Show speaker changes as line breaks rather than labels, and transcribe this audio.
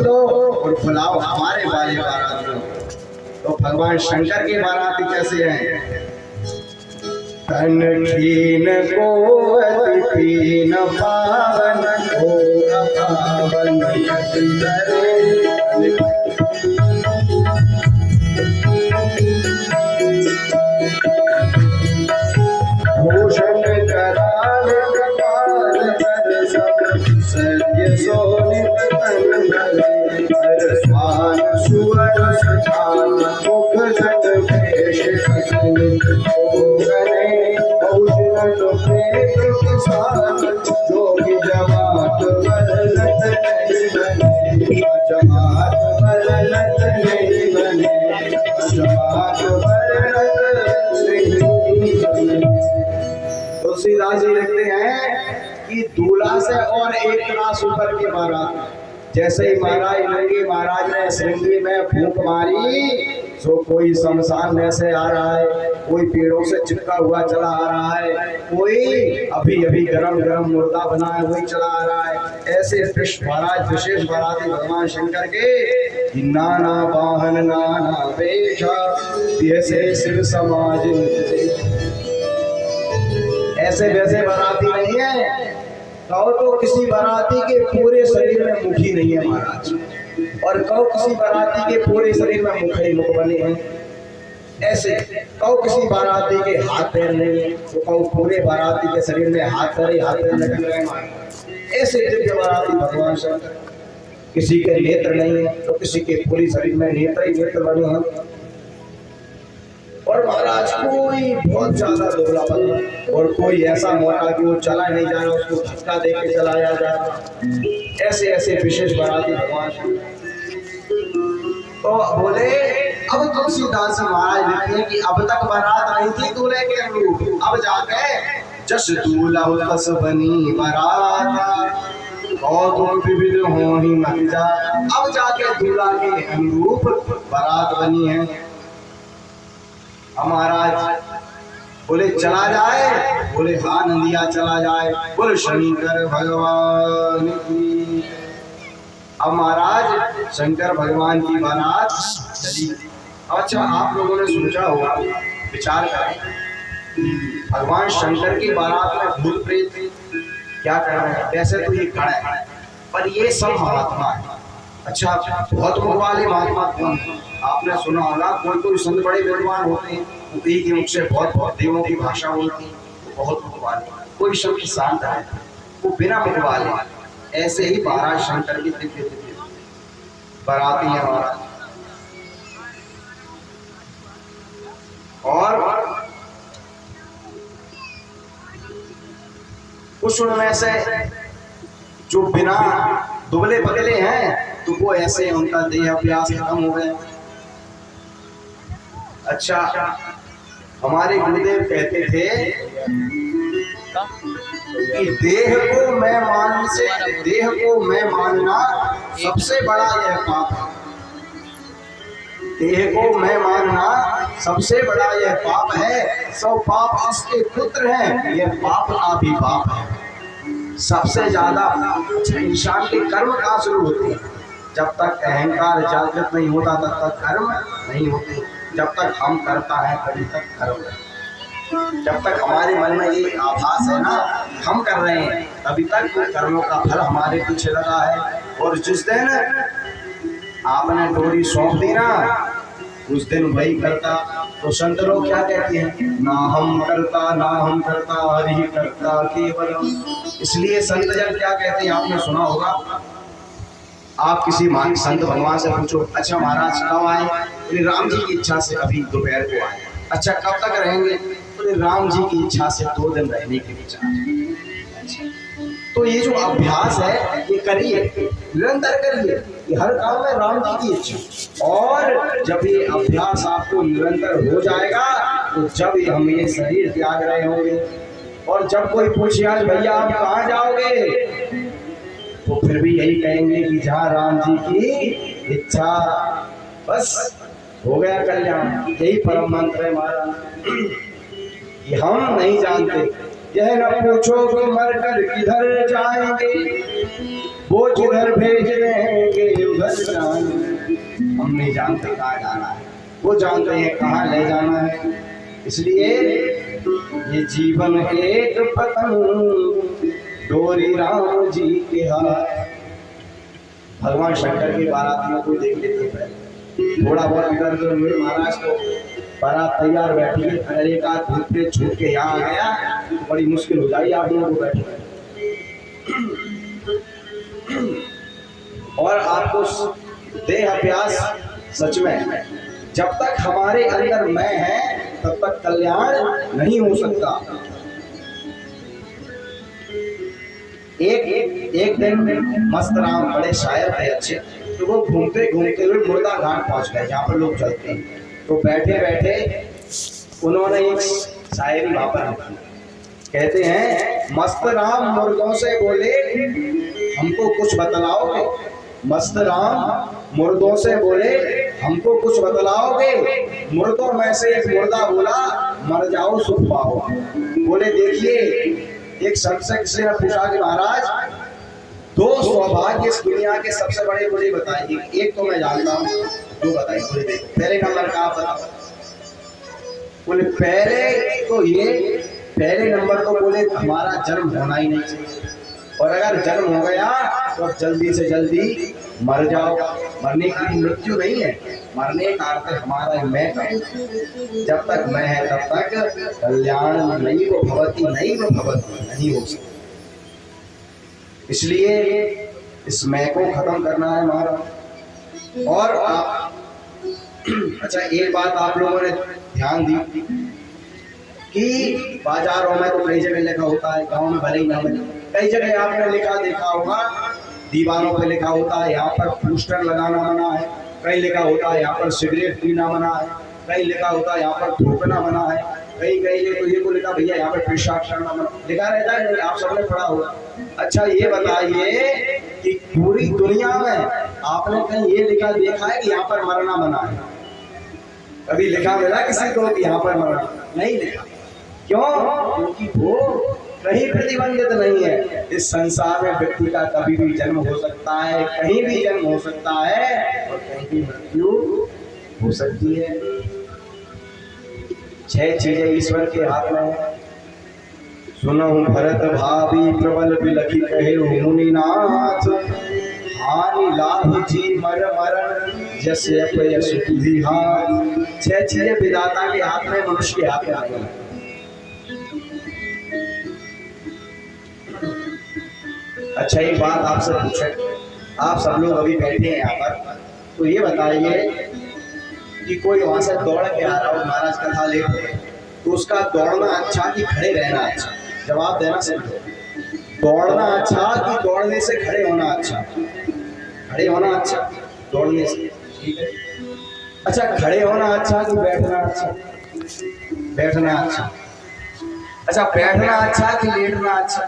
दो और बुलाओ हमारे वाले बारात को। तो भगवान शंकर के बाराती कैसे हैं? तन खीन को अतिथीन पावन हो पावन भूषण कराल कपाल पर सब सत्य सोनित तन धरे स्वान सुवर सजान मुख जट भेष गने भूषण प्रेत किसान जोगी जमात बरलत नहीं बने जमात बरलत नहीं बने जमात बरलत नहीं बने। तुलसीदास जी लिखते हैं कि दूल्हा से और एक क्लास ऊपर की बारात। जैसे ही महाराज लंगे महाराज ने श्रृंगी में फूंक मारी तो कोई शमशान में से आ रहा है, कोई पेड़ों से चिपका हुआ चला आ रहा है, कोई अभी अभी गरम गरम मुर्दा बना है वही चला आ रहा है। ऐसे महाराज विशेष बाराती भगवान शंकर के नाना वाहन नाना वेशा ऐसे शिव समाज ऐसे वैसे बाराती नहीं है। कहो तो किसी बाराती के पूरे शरीर में मुख ही नहीं है महाराज, और कहो किसी बाराती के पूरे शरीर में मुख ही मुख बने हैं। ऐसे कहो किसी बाराती के हाथ पैर नहीं है तो कहो पूरे बाराती के शरीर में हाथ पैर लगे हुए हैं। ऐसे दिव्य बाराती भगवान शंकर। किसी के नेत्र नहीं है तो किसी के पूरे शरीर में नेत्र ही नेत्र बने हैं। और महाराज कोई बहुत ज्यादा दुबला पतला और कोई ऐसा मोटा कि वो चला नहीं जा रहा, उसको धक्का दे के चलाया जा रहा। ऐसे ऐसे विशेष बाराती भगवान। तो बोले अब तुलसीदास महाराज लिखते हैं कि अब तक बारात नहीं थी दूल्हे के अनुरूप, अब जाके जस दूल्हा तस बनी बारात और तुम विविध हो ही मत जा। अब जाके दूल्हा के अनुरूप बारात बनी है। महाराज बोले चला जाए, बोले हाँ नंदिया चला जाए, बोले शंकर भगवान की। अब महाराज शंकर भगवान की बारात चली। अच्छा आप लोगों ने सोचा होगा, विचार करें भगवान शंकर की बारात में भूत प्रेत क्या कर रहे हैं? वैसे तो ये खड़ा है पर ये सब महात्मा है। अच्छा बहुत मुख वाले महात्मा कौन? आपने सुना होगा कोई कोई संत बड़े विद्वान होते हैं, एक मुख से बहुत बहुत देवों की भाषा बोलती है, बहुत मुख वाले। कोई शब्द शांत है वो बिना मुख वाले। ऐसे ही महाराज शंकर की दिव्य दिव्य बाराती है महाराज। और कुछ उनमें से जो बिना दुबले पतले हैं तो वो ऐसे उनका देह अभ्यास खत्म हो गया। अच्छा हमारे गुरुदेव कहते थे कि देह को मैं मानना सबसे बड़ा यह पाप है। देह को मैं मानना सबसे बड़ा यह पाप है। सब पाप इसके पुत्र हैं, यह पाप का भी पाप है। सबसे ज्यादा इंसान के कर्म कहाँ शुरू होते हैं? जब तक अहंकार जागृत नहीं होता तब तक कर्म नहीं होते। जब तक हम करता है तभी तक कर्म है। जब तक हमारे मन में ये आभास है ना हम कर रहे हैं तभी तक कर्मों का फल हमारे पीछे लगा है। और जिस दिन आपने डोरी सौंप दी ना उस दिन वही करता। तो संत लोग क्या कहते हैं? ना हम करता हरि करता केवल। इसलिए संत जन क्या कहते हैं आपने सुना होगा। आप किसी संत भगवान से पूछो, अच्छा महाराज कब आए? बोले राम जी की इच्छा से अभी दोपहर को आए। अच्छा कब तक रहेंगे? बोले राम जी की इच्छा से 2 दिन रहने के विचार। तो ये जो अभ्यास है ये करिए, निरंतर करिए, ये हर काम में राम जी की इच्छा। और जब ये अभ्यास आपको निरंतर हो जाएगा तो जब हम ये शरीर त्याग रहे होंगे और जब कोई पूछे आज भैया आप कहाँ जाओगे तो फिर भी यही कहेंगे कि जहाँ राम जी की इच्छा, बस हो गया कल्याण। यही परम मंत्र है महाराज। ये हम नहीं जानते। यह न पूछो कि मरकर किधर जाएंगे, वो जिधर भेज देंगे उधर जाने, हम नहीं जानते कहाँ जाना है, वो जानते हैं कहाँ ले जाना है। इसलिए ये जीवन एक पतंग डोरी राम जी के हाथ। भगवान शंकर के बारातियों को देख लेते पहले, थोड़ा बहुत इधर उधर हुए महाराज तो बारात तैयार बैठी है, अगर एक आध धूप पे छूट के यहाँ आ गया तो बड़ी मुश्किल हो जाएगी आप लोगों को बैठे। और आपको देह अभ्यास सच में, जब तक हमारे अंदर मैं है तब तक कल्याण नहीं हो सकता। एक दिन मस्त राम बड़े शायर थे अच्छे, तो वो घूमते घूमते हुए मुर्दा घाट पहुंच गए जहाँ पर लोग चलते हैं। तो बैठे बैठे उन्होंने एक शायरी वहां पर लिखी, कहते हैं मस्त राम मुर्दों से बोले हमको कुछ बतलाओगे, मस्त राम मुर्दों से बोले हमको कुछ बतलाओगे, मुर्दों में से एक मुर्दा बोला मर जाओ सुख पाओ। बोले देखिए, एक संत से किसी ने पूछा कि महाराज दो सौभाग्य इस दुनिया के सबसे बड़े मुझे बताइए, एक तो मैं जानता हूँ, दो बताइए। बोले देखो पहले नंबर का आप बताओ। बोले पहले नंबर तो बोले हमारा जन्म होना ही नहीं चाहिए, और अगर जन्म हो गया तो जल्दी से जल्दी मर जाओ। मरने की मृत्यु नहीं है, मरने का अर्थ हमारा मैं है, जब तक मैं है तब तक कल्याण नहीं वो भवती नहीं हो सकती। इसलिए इस मैं को खत्म करना है महाराज। और आप अच्छा एक बात आप लोगों ने ध्यान दी कि बाजारों में तो कई जगह लिखा होता है, गांव में भले ही ना मिले, कई जगह आपने लिखा देखा होगा, दीवारों पे लिखा होता है यहाँ पर पोस्टर लगाना मना है, कहीं लिखा होता है यहाँ पर सिगरेट पीना मना है, कहीं लिखा होता है यहाँ पर थूकना मना है, कहीं कहीं तो ये को लिखा भैया यहाँ पर पेशाब करना मना, लिखा रहता है, आप सबने पढ़ा होगा। अच्छा ये बताइए कि पूरी दुनिया में आपने कहीं ये लिखा देखा है कि यहाँ पर मरना मना है? कभी लिखा मिला किसी को कि यहाँ पर मरना? नहीं लिखा। क्यों? क्योंकि वो कहीं प्रतिबंधित नहीं है। इस संसार में व्यक्ति का कभी भी जन्म हो सकता है, कहीं भी जन्म हो सकता है, और कहीं भी मृत्यु हो सकती है। 6 चीजें ईश्वर के हाथ में है। सुनहु भरत भावी प्रबल बिलखी कहे मुनिनाथ, हानि लाभ जी मर मरण जैसे अपयश तुझी हाथ। 6 चीजें विधाता के हाथ में, मनुष्य के हाथ में नहीं। अच्छा एक बात आपसे पूछे, आप सब लोग अभी बैठे हैं यहाँ पर, तो ये बताइए कि कोई वहां से दौड़ के आ रहा हो, महाराज कथा लेट हो गई, तो उसका दौड़ना अच्छा कि खड़े रहना अच्छा? जवाब देना समझो। दौड़ना अच्छा कि दौड़ने से खड़े होना अच्छा? खड़े होना अच्छा दौड़ने से, ठीक है। अच्छा खड़े होना अच्छा कि बैठना अच्छा? बैठना अच्छा। अच्छा बैठना अच्छा कि लेटना अच्छा?